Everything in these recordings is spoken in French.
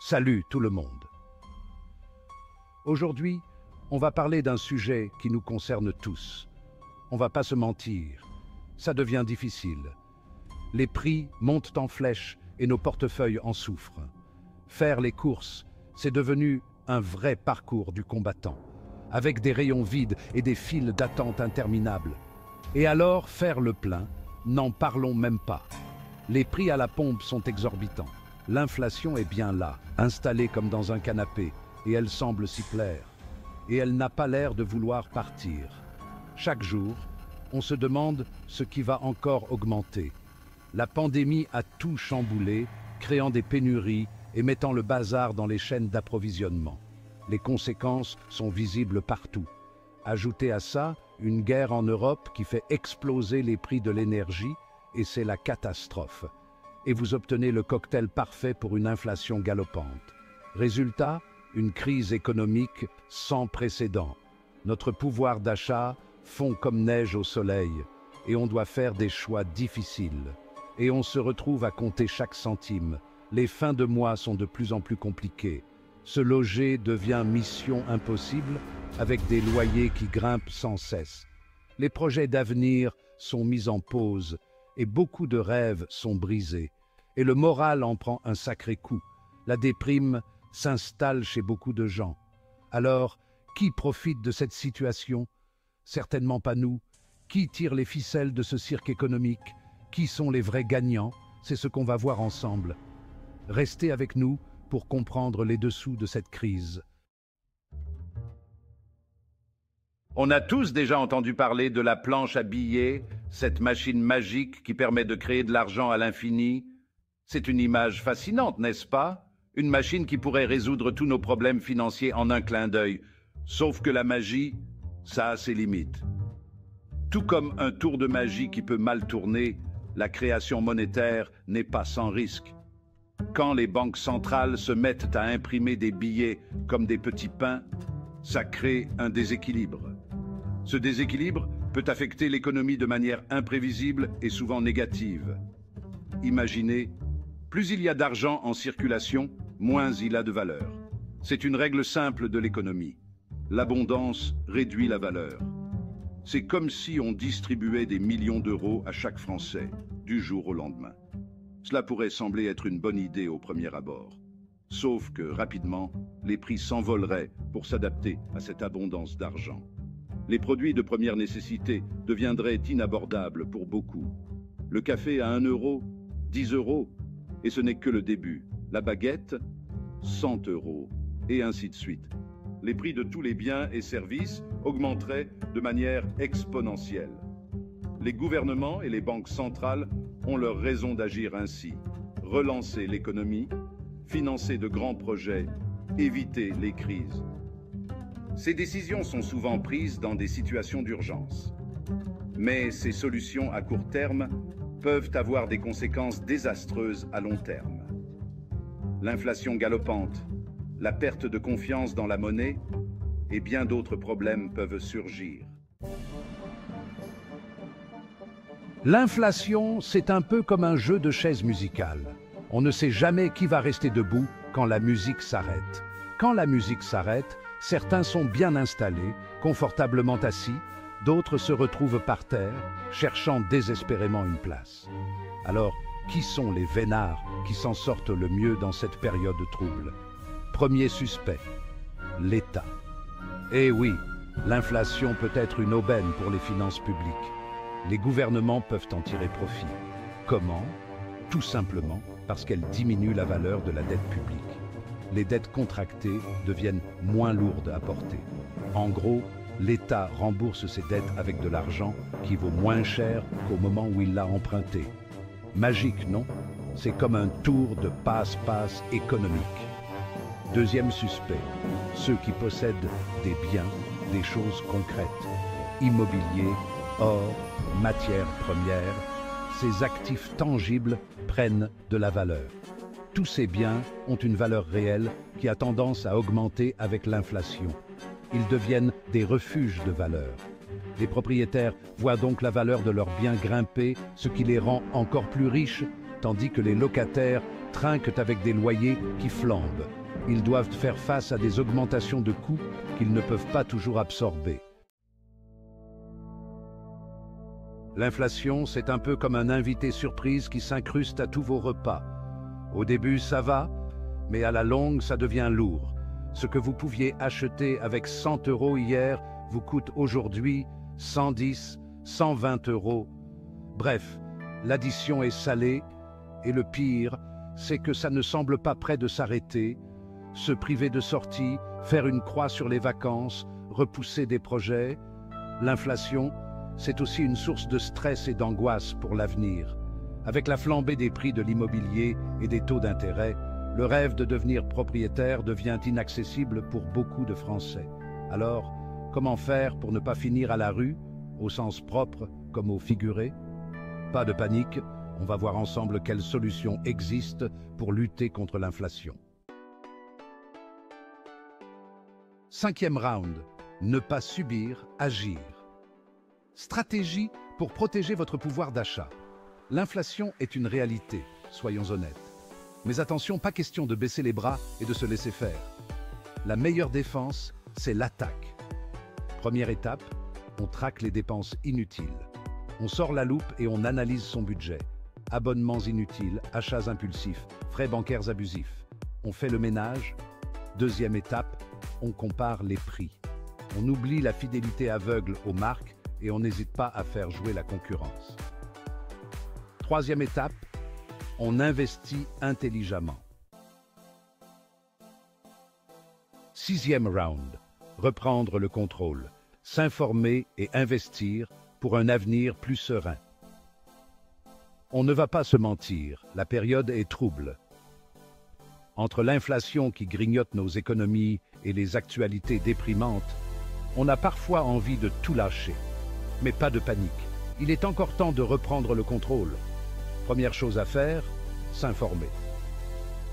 Salut tout le monde. Aujourd'hui, on va parler d'un sujet qui nous concerne tous. On va pas se mentir, ça devient difficile. Les prix montent en flèche et nos portefeuilles en souffrent. Faire les courses, c'est devenu un vrai parcours du combattant, avec des rayons vides et des files d'attente interminables. Et alors, faire le plein, n'en parlons même pas. Les prix à la pompe sont exorbitants. L'inflation est bien là, installée comme dans un canapé, et elle semble s'y plaire. Et elle n'a pas l'air de vouloir partir. Chaque jour, on se demande ce qui va encore augmenter. La pandémie a tout chamboulé, créant des pénuries et mettant le bazar dans les chaînes d'approvisionnement. Les conséquences sont visibles partout. Ajoutez à ça une guerre en Europe qui fait exploser les prix de l'énergie, et c'est la catastrophe. Et vous obtenez le cocktail parfait pour une inflation galopante. Résultat, une crise économique sans précédent. Notre pouvoir d'achat fond comme neige au soleil et on doit faire des choix difficiles. Et on se retrouve à compter chaque centime. Les fins de mois sont de plus en plus compliquées. Se loger devient mission impossible avec des loyers qui grimpent sans cesse. Les projets d'avenir sont mis en pause et beaucoup de rêves sont brisés. Et le moral en prend un sacré coup. La déprime s'installe chez beaucoup de gens. Alors, qui profite de cette situation? Certainement pas nous. Qui tire les ficelles de ce cirque économique? Qui sont les vrais gagnants? C'est ce qu'on va voir ensemble. Restez avec nous pour comprendre les dessous de cette crise. On a tous déjà entendu parler de la planche à billets, cette machine magique qui permet de créer de l'argent à l'infini. C'est une image fascinante, n'est-ce pas? Une machine qui pourrait résoudre tous nos problèmes financiers en un clin d'œil. Sauf que la magie, ça a ses limites. Tout comme un tour de magie qui peut mal tourner, la création monétaire n'est pas sans risque. Quand les banques centrales se mettent à imprimer des billets comme des petits pains, ça crée un déséquilibre. Ce déséquilibre peut affecter l'économie de manière imprévisible et souvent négative. Imaginez, plus il y a d'argent en circulation, moins il a de valeur. C'est une règle simple de l'économie. L'abondance réduit la valeur. C'est comme si on distribuait des millions d'euros à chaque Français, du jour au lendemain. Cela pourrait sembler être une bonne idée au premier abord. Sauf que, rapidement, les prix s'envoleraient pour s'adapter à cette abondance d'argent. Les produits de première nécessité deviendraient inabordables pour beaucoup. Le café à 1 euro, 10 euros, et ce n'est que le début. La baguette, 100 euros, et ainsi de suite. Les prix de tous les biens et services augmenteraient de manière exponentielle. Les gouvernements et les banques centrales ont leur raison d'agir ainsi. Relancer l'économie, financer de grands projets, éviter les crises. Ces décisions sont souvent prises dans des situations d'urgence. Mais ces solutions à court terme peuvent avoir des conséquences désastreuses à long terme. L'inflation galopante, la perte de confiance dans la monnaie et bien d'autres problèmes peuvent surgir. L'inflation, c'est un peu comme un jeu de chaises musicales. On ne sait jamais qui va rester debout quand la musique s'arrête. Quand la musique s'arrête, certains sont bien installés, confortablement assis, d'autres se retrouvent par terre, cherchant désespérément une place. Alors, qui sont les vénards qui s'en sortent le mieux dans cette période trouble? Premier suspect, l'État. Eh oui, l'inflation peut être une aubaine pour les finances publiques. Les gouvernements peuvent en tirer profit. Comment? Tout simplement parce qu'elle diminue la valeur de la dette publique. Les dettes contractées deviennent moins lourdes à porter. En gros, l'État rembourse ses dettes avec de l'argent qui vaut moins cher qu'au moment où il l'a emprunté. Magique, non? C'est comme un tour de passe-passe économique. Deuxième suspect, ceux qui possèdent des biens, des choses concrètes. Immobilier, or, matières premières, ces actifs tangibles prennent de la valeur. Tous ces biens ont une valeur réelle qui a tendance à augmenter avec l'inflation. Ils deviennent des refuges de valeur. Les propriétaires voient donc la valeur de leurs biens grimper, ce qui les rend encore plus riches, tandis que les locataires trinquent avec des loyers qui flambent. Ils doivent faire face à des augmentations de coûts qu'ils ne peuvent pas toujours absorber. L'inflation, c'est un peu comme un invité surprise qui s'incruste à tous vos repas. Au début, ça va, mais à la longue, ça devient lourd. Ce que vous pouviez acheter avec 100 € hier vous coûte aujourd'hui 110, 120 €. Bref, l'addition est salée, et le pire, c'est que ça ne semble pas près de s'arrêter. Se priver de sortie, faire une croix sur les vacances, repousser des projets. L'inflation, c'est aussi une source de stress et d'angoisse pour l'avenir. Avec la flambée des prix de l'immobilier et des taux d'intérêt, le rêve de devenir propriétaire devient inaccessible pour beaucoup de Français. Alors, comment faire pour ne pas finir à la rue, au sens propre comme au figuré? Pas de panique, on va voir ensemble quelles solutions existent pour lutter contre l'inflation. 5e round, ne pas subir, agir. Stratégie pour protéger votre pouvoir d'achat. L'inflation est une réalité, soyons honnêtes. Mais attention, pas question de baisser les bras et de se laisser faire. La meilleure défense, c'est l'attaque. Première étape, on traque les dépenses inutiles. On sort la loupe et on analyse son budget. Abonnements inutiles, achats impulsifs, frais bancaires abusifs. On fait le ménage. Deuxième étape, on compare les prix. On oublie la fidélité aveugle aux marques et on n'hésite pas à faire jouer la concurrence. Troisième étape, on investit intelligemment. 6e round, reprendre le contrôle, s'informer et investir pour un avenir plus serein. On ne va pas se mentir, la période est trouble. Entre l'inflation qui grignote nos économies et les actualités déprimantes, on a parfois envie de tout lâcher. Mais pas de panique, il est encore temps de reprendre le contrôle. Première chose à faire, s'informer.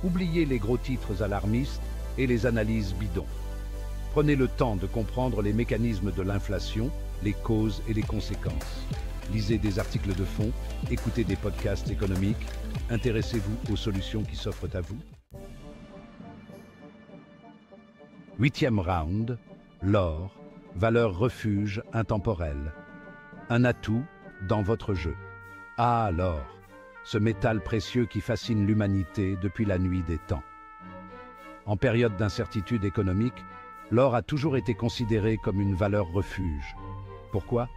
Oubliez les gros titres alarmistes et les analyses bidons. Prenez le temps de comprendre les mécanismes de l'inflation, les causes et les conséquences. Lisez des articles de fond, écoutez des podcasts économiques, intéressez-vous aux solutions qui s'offrent à vous. 8e round, l'or, valeur refuge intemporelle. Un atout dans votre jeu. Ah, l'or, ce métal précieux qui fascine l'humanité depuis la nuit des temps. En période d'incertitude économique, l'or a toujours été considéré comme une valeur refuge. Pourquoi?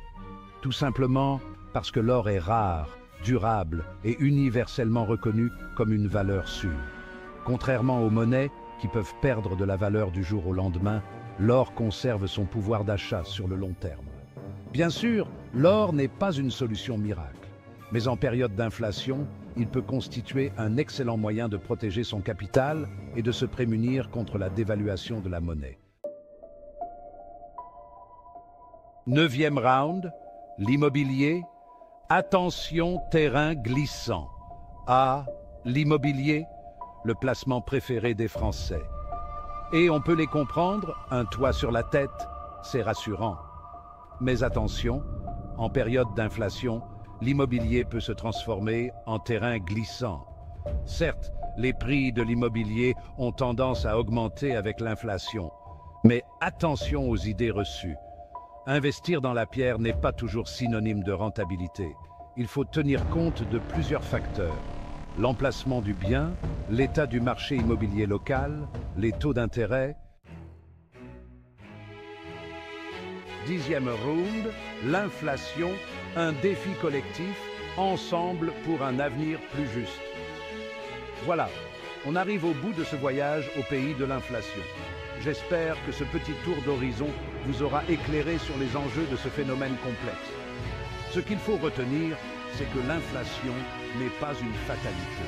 Tout simplement parce que l'or est rare, durable et universellement reconnu comme une valeur sûre. Contrairement aux monnaies qui peuvent perdre de la valeur du jour au lendemain, l'or conserve son pouvoir d'achat sur le long terme. Bien sûr, l'or n'est pas une solution miracle, mais en période d'inflation, il peut constituer un excellent moyen de protéger son capital et de se prémunir contre la dévaluation de la monnaie. 9e round, l'immobilier. Attention, terrain glissant. Ah, l'immobilier, le placement préféré des Français. Et on peut les comprendre, un toit sur la tête, c'est rassurant. Mais attention, en période d'inflation, l'immobilier peut se transformer en terrain glissant. Certes, les prix de l'immobilier ont tendance à augmenter avec l'inflation, mais attention aux idées reçues. Investir dans la pierre n'est pas toujours synonyme de rentabilité. Il faut tenir compte de plusieurs facteurs. L'emplacement du bien, l'état du marché immobilier local, les taux d'intérêt. 10e round, l'inflation, un défi collectif, ensemble pour un avenir plus juste. Voilà, on arrive au bout de ce voyage au pays de l'inflation. J'espère que ce petit tour d'horizon vous aura éclairé sur les enjeux de ce phénomène complexe. Ce qu'il faut retenir, c'est que l'inflation n'est pas une fatalité.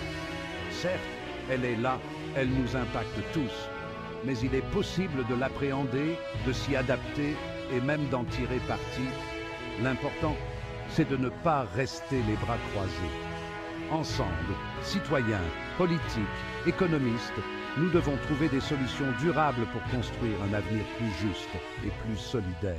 Certes, elle est là, elle nous impacte tous, mais il est possible de l'appréhender, de s'y adapter et même d'en tirer parti. L'important, c'est de ne pas rester les bras croisés. Ensemble, citoyens, politiques, économistes, nous devons trouver des solutions durables pour construire un avenir plus juste et plus solidaire.